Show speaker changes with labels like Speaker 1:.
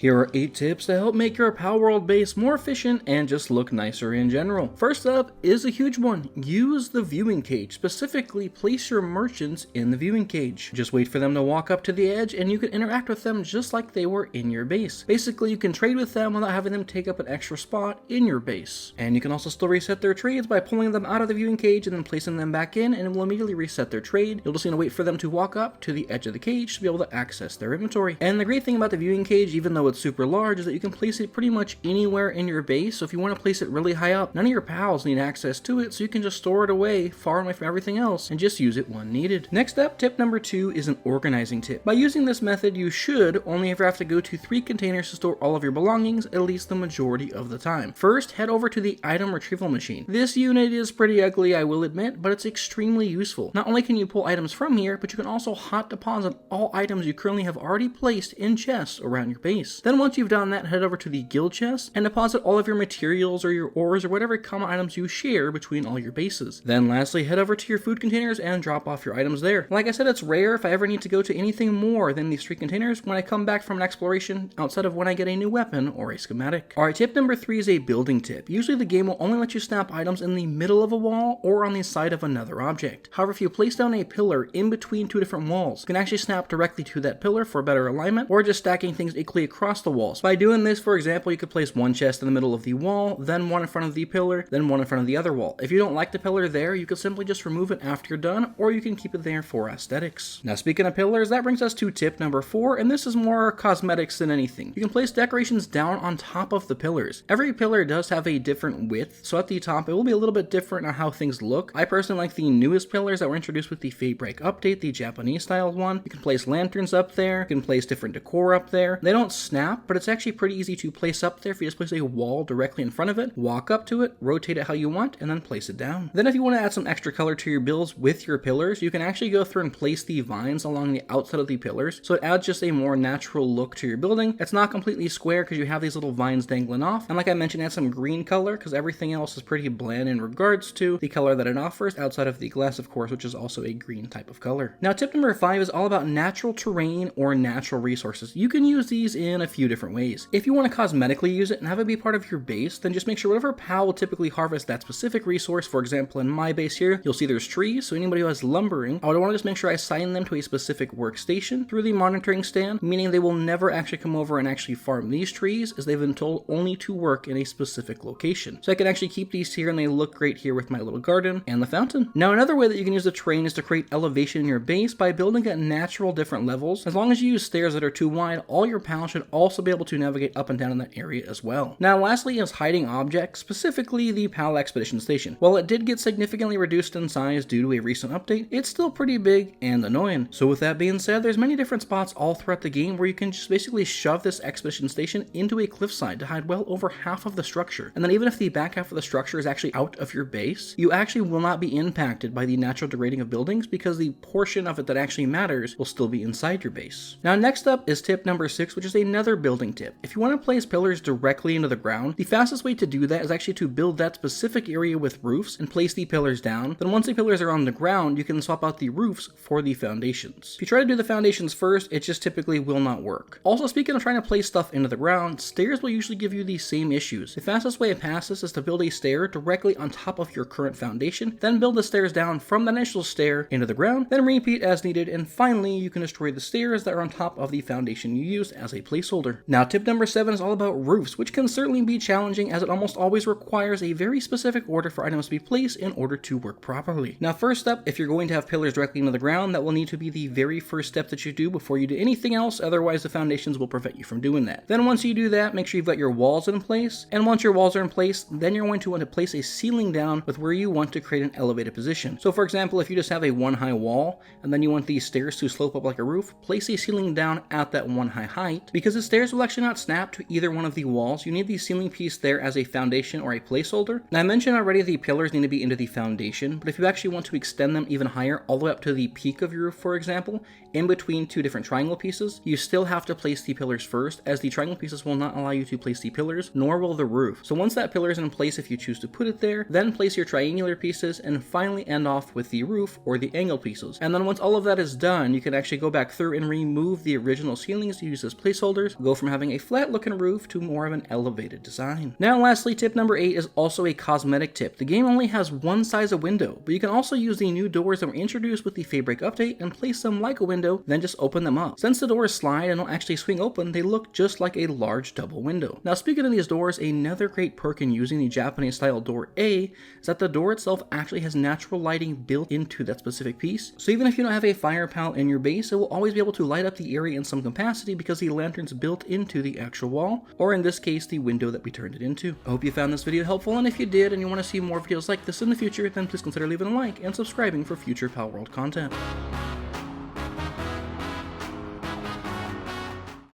Speaker 1: Here are 8 tips to help make your Palworld base more efficient and just look nicer in general. First up is a huge one. Use the viewing cage. Specifically, place your merchants in the viewing cage. Just wait for them to walk up to the edge and you can interact with them just like they were in your base. Basically, you can trade with them without having them take up an extra spot in your base. And you can also still reset their trades by pulling them out of the viewing cage and then placing them back in, and it will immediately reset their trade. You'll just need to wait for them to walk up to the edge of the cage to be able to access their inventory. And the great thing about the viewing cage, even though it's super large, is that you can place it pretty much anywhere in your base. So if you want to place it really high up, none of your pals need access to it, so you can just store it away, far away from everything else, and just use it when needed. Next up, tip number 2 is an organizing tip. By using this method, you should only ever have to go to 3 containers to store all of your belongings, at least the majority of the time. First, head over to the item retrieval machine. This unit is pretty ugly, I will admit, but it's extremely useful. Not only can you pull items from here, but you can also hot deposit all items you currently have already placed in chests around your base. Then once you've done that, head over to the guild chest and deposit all of your materials or your ores or whatever common items you share between all your bases. Then lastly, head over to your food containers and drop off your items there. Like I said, it's rare if I ever need to go to anything more than these 3 containers when I come back from an exploration, outside of when I get a new weapon or a schematic. Alright, tip number 3 is a building tip. Usually the game will only let you snap items in the middle of a wall or on the side of another object. However, if you place down a pillar in between 2 different walls, you can actually snap directly to that pillar for better alignment, or just stacking things equally across the walls. By doing this, for example, you could place one chest in the middle of the wall, then one in front of the pillar, then one in front of the other wall. If you don't like the pillar there, you could simply just remove it after you're done, or you can keep it there for aesthetics. Now, speaking of pillars, that brings us to tip number 4, and this is more cosmetics than anything. You can place decorations down on top of the pillars. Every pillar does have a different width, so at the top it will be a little bit different on how things look. I personally like the newest pillars that were introduced with the Fade Break update, the Japanese style one. You can place lanterns up there, you can place different decor up there. They don't snap, but it's actually pretty easy to place up there if you just place a wall directly in front of it, walk up to it, rotate it how you want, and then place it down. Then if you want to add some extra color to your builds with your pillars, you can actually go through and place the vines along the outside of the pillars, so it adds just a more natural look to your building. It's not completely square because you have these little vines dangling off, and like I mentioned, add some green color because everything else is pretty bland in regards to the color that it offers, outside of the glass, of course, which is also a green type of color. Now, tip number 5 is all about natural terrain or natural resources. You can use these in a few different ways. If you want to cosmetically use it and have it be part of your base, then just make sure whatever pal will typically harvest that specific resource. For example, in my base here, you'll see there's trees, so anybody who has lumbering, I would want to just make sure I assign them to a specific workstation through the monitoring stand, meaning they will never actually come over and actually farm these trees, as they've been told only to work in a specific location. So I can actually keep these here and they look great here with my little garden and the fountain. Now, another way that you can use the terrain is to create elevation in your base by building at natural different levels. As long as you use stairs that are too wide, all your pals should also be able to navigate up and down in that area as well. Now, lastly is hiding objects, specifically the PAL Expedition Station. While it did get significantly reduced in size due to a recent update, it's still pretty big and annoying. So with that being said, there's many different spots all throughout the game where you can just basically shove this expedition station into a cliffside to hide well over half of the structure. And then even if the back half of the structure is actually out of your base, you actually will not be impacted by the natural degrading of buildings because the portion of it that actually matters will still be inside your base. Now, next up is tip number 6, which is another building tip. If you want to place pillars directly into the ground, the fastest way to do that is actually to build that specific area with roofs and place the pillars down. Then once the pillars are on the ground, you can swap out the roofs for the foundations. If you try to do the foundations first, it just typically will not work. Also, speaking of trying to place stuff into the ground, stairs will usually give you the same issues. The fastest way past this is to build a stair directly on top of your current foundation, then build the stairs down from the initial stair into the ground, then repeat as needed, and finally you can destroy the stairs that are on top of the foundation you used as a placeholder. Now, tip number 7 is all about roofs, which can certainly be challenging as it almost always requires a very specific order for items to be placed in order to work properly. Now, first up, if you're going to have pillars directly into the ground, that will need to be the very first step that you do before you do anything else, otherwise the foundations will prevent you from doing that. Then once you do that, make sure you've got your walls in place, and once your walls are in place, then you're going to want to place a ceiling down with where you want to create an elevated position. So for example, if you just have a 1 high wall, and then you want these stairs to slope up like a roof, place a ceiling down at that 1 high height. Because the stairs will actually not snap to either one of the walls, you need the ceiling piece there as a foundation or a placeholder. Now, I mentioned already the pillars need to be into the foundation, but if you actually want to extend them even higher, all the way up to the peak of your roof, for example, in between 2 different triangle pieces, you still have to place the pillars first, as the triangle pieces will not allow you to place the pillars, nor will the roof. So once that pillar is in place, if you choose to put it there, then place your triangular pieces and finally end off with the roof or the angle pieces. And then once all of that is done, you can actually go back through and remove the original ceilings used as placeholders doors, go from having a flat looking roof to more of an elevated design. Now lastly, tip number 8 is also a cosmetic tip. The game only has one size of window, but you can also use the new doors that were introduced with the Fabric update and place them like a window, then just open them up. Since the doors slide and don't actually swing open, they look just like a large double window. Now speaking of these doors, another great perk in using the Japanese style door A is that the door itself actually has natural lighting built into that specific piece. So even if you don't have a fire pal in your base, it will always be able to light up the area in some capacity because the lantern's built into the actual wall, or in this case, the window that we turned it into. I hope you found this video helpful, and if you did and you want to see more videos like this in the future, then please consider leaving a like and subscribing for future Palworld content.